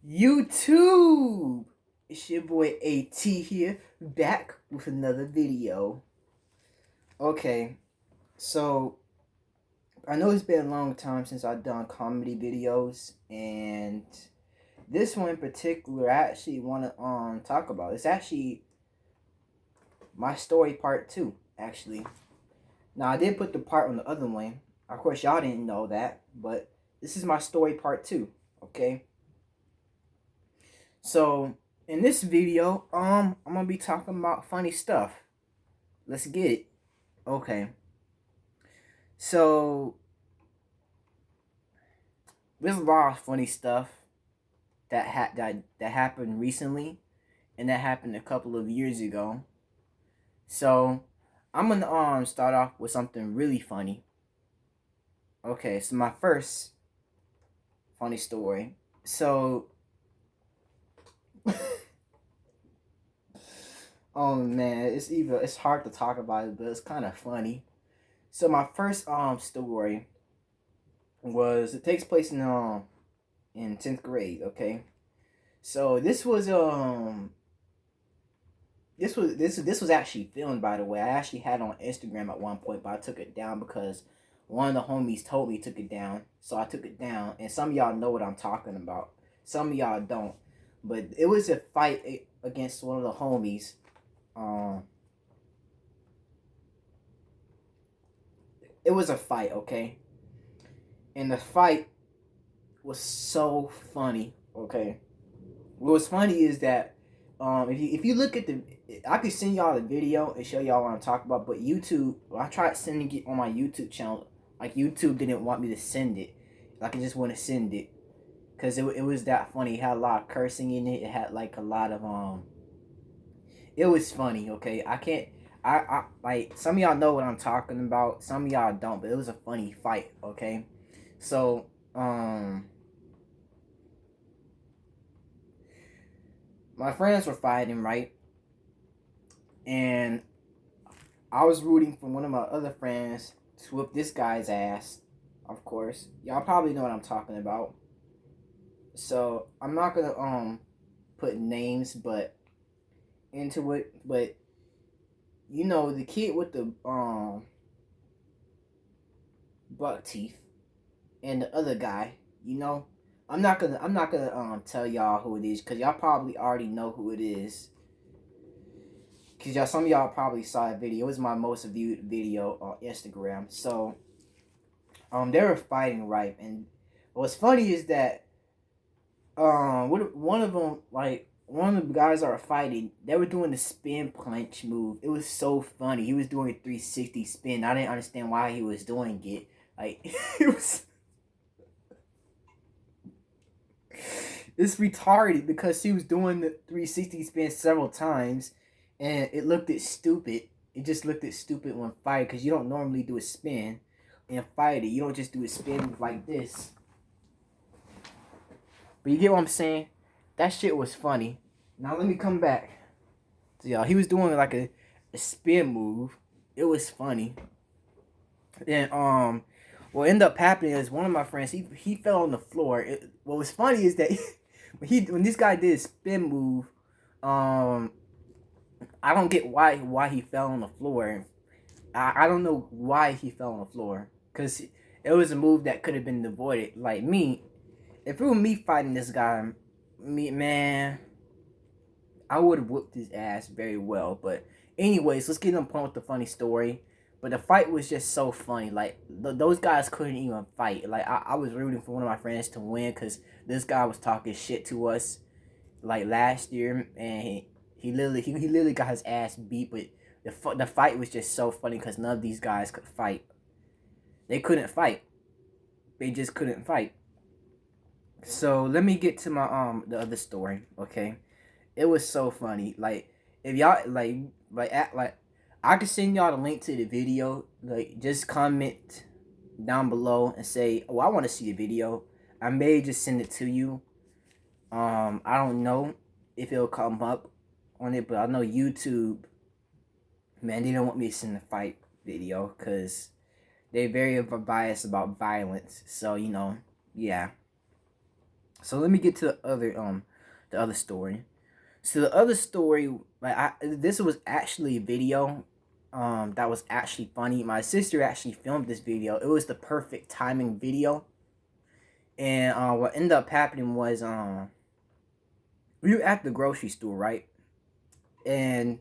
YouTube! It's your boy AT here, back with another video. Okay, so I know it's been a long time since I've done comedy videos, and this one in particular I actually want to talk about. It's actually my story part 2, actually. Now I did put the part on the other one. Of course y'all didn't know that, but this is my story part 2, okay? So in this video, I'm gonna be talking about funny stuff. Let's get it. Okay. So there's a lot of funny stuff that happened recently, and that happened a couple of years ago. So I'm gonna start off with something really funny. Okay, so my first funny story. So oh man, it's hard to talk about it, but it's kind of funny. So my first story was it takes place in 10th grade, okay? So this was actually filmed, by the way. I actually had it on Instagram at one point, but I took it down because one of the homies told me took it down. So I took it down, and some of y'all know what I'm talking about. Some of y'all don't. But it was a fight against one of the homies. Um it was a fight, okay? And the fight was so funny, okay? What's funny is that if you look at the, I could send y'all the video and show y'all what I'm talking about. But YouTube, I tried sending it on my YouTube channel. Like YouTube didn't want me to send it. Like I just want to send it because it was that funny. It had a lot of cursing in it. It had like a lot of It was funny. Okay, I can't. I like some of y'all know what I'm talking about. Some of y'all don't. But it was a funny fight. Okay, so my friends were fighting, right? And I was rooting for one of my other friends to whoop this guy's ass. Of course, y'all probably know what I'm talking about. So I'm not gonna put names, but into it. But you know the kid with the buck teeth and the other guy. You know, I'm not gonna tell y'all who it is because y'all probably already know who it is. Cause some of y'all probably saw that video. It was my most viewed video on Instagram. So they were fighting, right? And what's funny is that one of them, like one of the guys that were fighting, they were doing the spin punch move. It was so funny. He was doing a 360 spin. I didn't understand why he was doing it. Like it was, it's retarded because he was doing the 360 spin several times, and it looked at stupid. It just looked at stupid when fight because you don't normally do a spin and fight it. You don't just do a spin like this. But you get what I'm saying? That shit was funny. Now let me come back. So y'all, he was doing like a spin move. It was funny. Then what ended up happening is one of my friends he fell on the floor. What was funny is that when this guy did a spin move, um I don't get why he fell on the floor. I don't know why he fell on the floor because it was a move that could have been avoided. Like me, if it were me fighting this guy, me man, I would have whooped his ass very well. But anyways, let's get on point with the funny story. But the fight was just so funny. Like those guys couldn't even fight. Like I was rooting for one of my friends to win because this guy was talking shit to us like last year, and he literally got his ass beat. But the fight was just so funny because none of these guys could fight. They couldn't fight. They just couldn't fight. So let me get to my the other story. Okay, it was so funny. Like if y'all like I can send y'all the link to the video. Like just comment down below and say, "Oh, I want to see the video." I may just send it to you. I don't know if it'll come up on it, but I know YouTube, man, they don't want me to send the fight video because they're very biased about violence. So yeah. So let me get to the other story. So the other story, this was actually a video, that was actually funny. My sister actually filmed this video. It was the perfect timing video, and what ended up happening was we were at the grocery store, right? And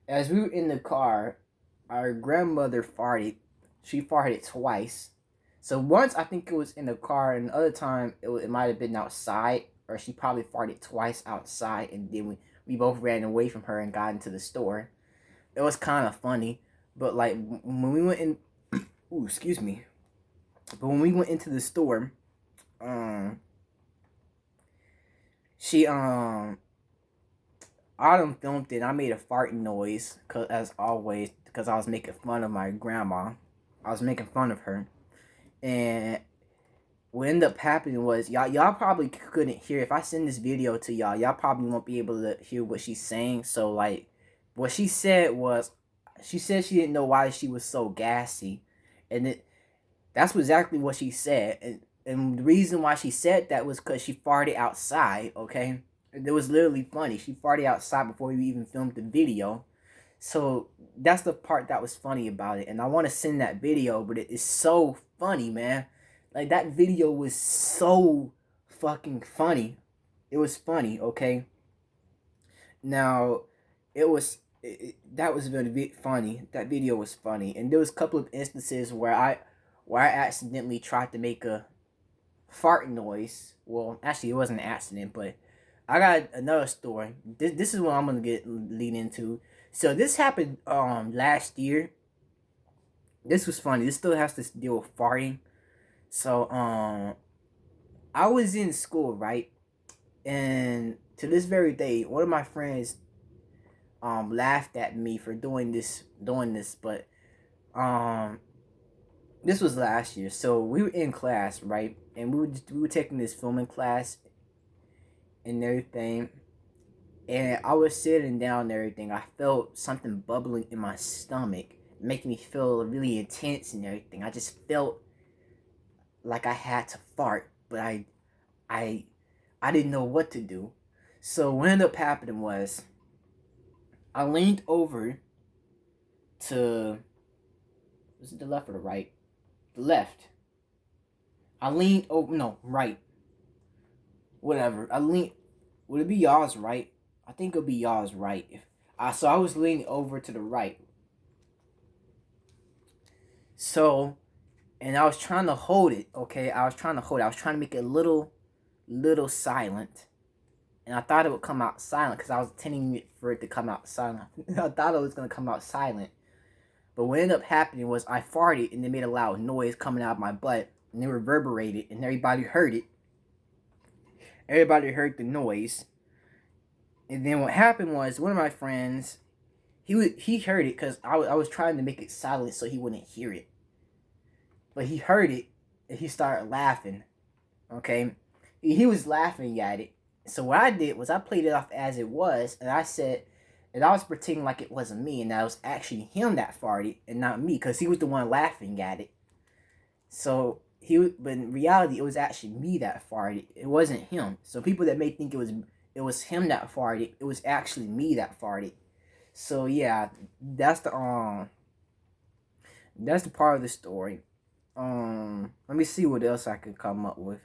as we were in the car, our grandmother farted. She farted twice. So once I think it was in the car, and the other time it might have been outside, or she probably farted twice outside, and then we both ran away from her and got into the store. It was kind of funny, but like when we went in, ooh, excuse me. But when we went into the store, um, she Autumn filmed it. I made a farting noise, cause as always, because I was making fun of my grandma. I was making fun of her, and what ended up happening was y'all probably couldn't hear. If I send this video to y'all probably won't be able to hear what she's saying. So like, what she said was, she said she didn't know why she was so gassy, and that's exactly what she said. And the reason why she said that was because she farted outside. Okay, it was literally funny. She farted outside before we even filmed the video. So that's the part that was funny about it. And I want to send that video, but it is so funny, man. Like, that video was so fucking funny. It was funny, okay? Now, that was very funny. That video was funny. And there was a couple of instances where I accidentally tried to make a fart noise. Well, actually it wasn't an accident, but I got another story. This is what I'm gonna lead into. So this happened last year. This was funny. This still has to deal with farting. So I was in school, right? And to this very day, one of my friends laughed at me for doing this, but um this was last year. So we were in class, right? And we were taking this filming class and everything. And I was sitting down and everything. I felt something bubbling in my stomach, making me feel really intense and everything. I just felt like I had to fart, but I I didn't know what to do. So what ended up happening was I leaned over to, was it the left or the right? The left. I leaned over, no, right. Whatever. I leaned, would it be y'all's right? I think it'll be y'all's right. So I was leaning over to the right. So, and I was trying to hold it, okay? I was trying to hold it. I was trying to make it a little silent. And I thought it would come out silent because I was intending for it to come out silent. I thought it was going to come out silent. But what ended up happening was I farted and it made a loud noise coming out of my butt. And it reverberated and everybody heard it. Everybody heard the noise. And then what happened was one of my friends, he heard it because I was trying to make it silent so he wouldn't hear it. But he heard it and he started laughing. Okay? He was laughing at it. So what I did was I played it off as it was, and I said, and I was pretending like it wasn't me, and that was actually him that farted and not me, because he was the one laughing at it. So but in reality, it was actually me that farted. It wasn't him. So people that may think it was him that farted, it was actually me that farted. So yeah, that's the part of the story. Let me see what else I could come up with.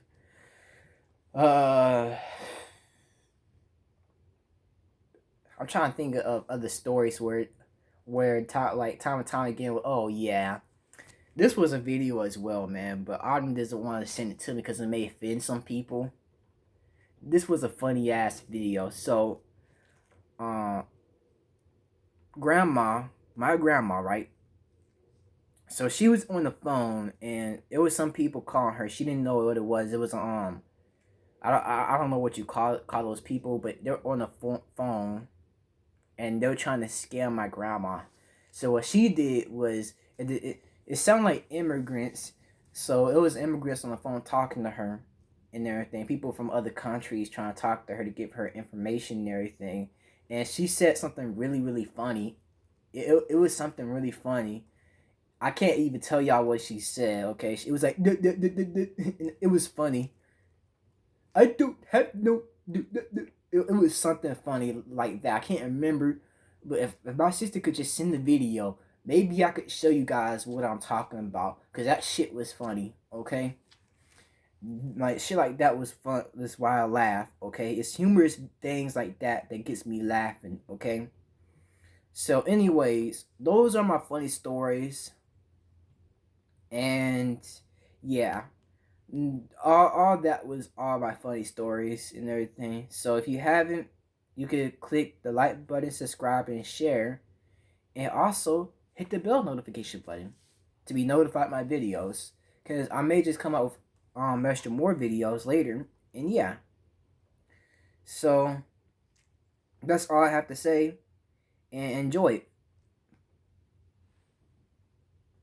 I'm trying to think of other stories where time and time again. Oh yeah, this was a video as well, man. But Autumn doesn't want to send it to me because it may offend some people. This was a funny ass video. So, my grandma, right? So she was on the phone, and it was some people calling her. She didn't know what it was. It was I don't know what you call those people, but they're on the phone, and they were trying to scam my grandma. So what she did was it sounded like immigrants. So it was immigrants on the phone talking to her and everything. People from other countries trying to talk to her to give her information and everything. And she said something really, really funny. It was something really funny. I can't even tell y'all what she said, okay? It was like, it was funny. I don't have no. It was something funny like that. I can't remember, but if my sister could just send the video, maybe I could show you guys what I'm talking about. Cause that shit was funny. Okay, like shit like that was fun. That's why I laugh. Okay, it's humorous things like that that gets me laughing. Okay. So, anyways, those are my funny stories, and yeah, all that was all my funny stories and everything. So if you haven't, you could click the like button, subscribe, and share, and also hit the bell notification button to be notified my videos. Cause I may just come out with extra more videos later, and yeah. So that's all I have to say, and enjoy it.